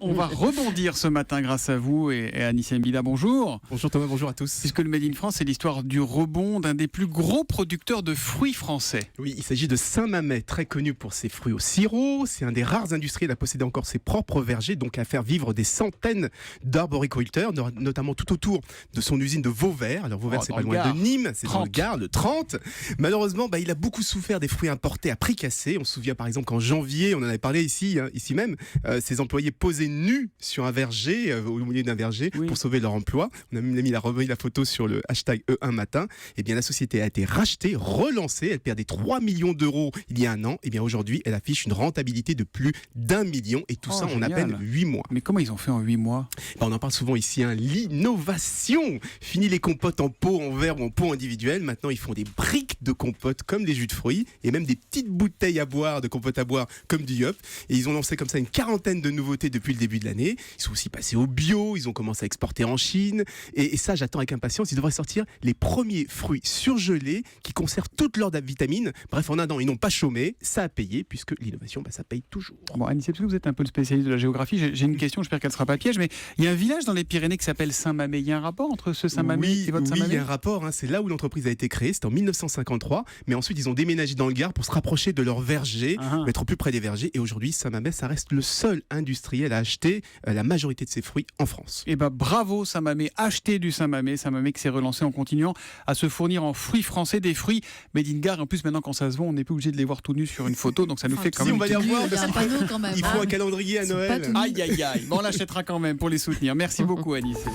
On va rebondir ce matin grâce à vous et à Anissé Mbida. Bonjour. Bonjour Thomas, bonjour à tous. Puisque le Made in France, c'est l'histoire du rebond d'un des plus gros producteurs de fruits français. Oui, il s'agit de Saint-Mamet, très connu pour ses fruits au sirop. C'est un des rares industriels à posséder encore ses propres vergers, donc à faire vivre des centaines d'arboriculteurs, notamment tout autour de son usine de Vauvert. Alors Vauvert, c'est pas loin de Nîmes, c'est dans le Gard, le 30. Malheureusement, il a beaucoup souffert des fruits importés à prix cassé. On se souvient par exemple qu'en janvier, on en avait parlé ici même, ses employés posaient nus sur un verger, au milieu d'un verger, pour sauver leur emploi. On a même mis la photo sur le hashtag E1 matin. Eh bien, la société a été rachetée, relancée. Elle perdait 3 millions d'euros il y a un an. Eh bien, aujourd'hui, elle affiche une rentabilité de plus d'1 million. Et tout ça en à peine 8 mois. Mais comment ils ont fait en 8 mois ? On en parle souvent ici, l'innovation. Fini les compotes en pot, en verre ou en pot individuel. Maintenant, ils font des briques de compote comme les jus de fruits et même des petites bouteilles à boire, de compote à boire comme du Yop. Et ils ont lancé comme ça une quarantaine de nouveautés depuis le début de l'année. Ils sont aussi passés au bio, ils ont commencé à exporter en Chine. Et ça, j'attends avec impatience. Ils devraient sortir les premiers fruits surgelés qui conservent toutes leurs vitamines. Bref, en un an, ils n'ont pas chômé. Ça a payé, puisque l'innovation, ça paye toujours. Bon, Anissé, parce que vous êtes un peu le spécialiste de la géographie, j'ai une question, j'espère qu'elle ne sera pas piège, mais il y a un village dans les Pyrénées qui s'appelle Saint-Mamet. Il y a un rapport entre ce Saint-Mamet et votre Saint-Mamet ? Oui, il y a un rapport. C'est là où l'entreprise a été créée. C'était en 1953. Mais ensuite, ils ont déménagé dans le Gard pour se rapprocher de leurs vergers, être plus près des vergers. Et aujourd'hui, Saint-Mamet, ça reste le seul industriel à acheter la majorité de ses fruits en France. Eh ben bravo Saint-Mamet, achetez du Saint-Mamet qui s'est relancé en continuant à se fournir en fruits français, des fruits made in Gard. En plus, maintenant quand ça se vend, on n'est plus obligé de les voir tout nus sur une photo, donc ça nous fait quand même... on va les revoir, il y a un panneau quand même. Il faut un calendrier à Noël. Aïe aïe aïe, bon, on l'achètera quand même pour les soutenir. Merci beaucoup Anissé.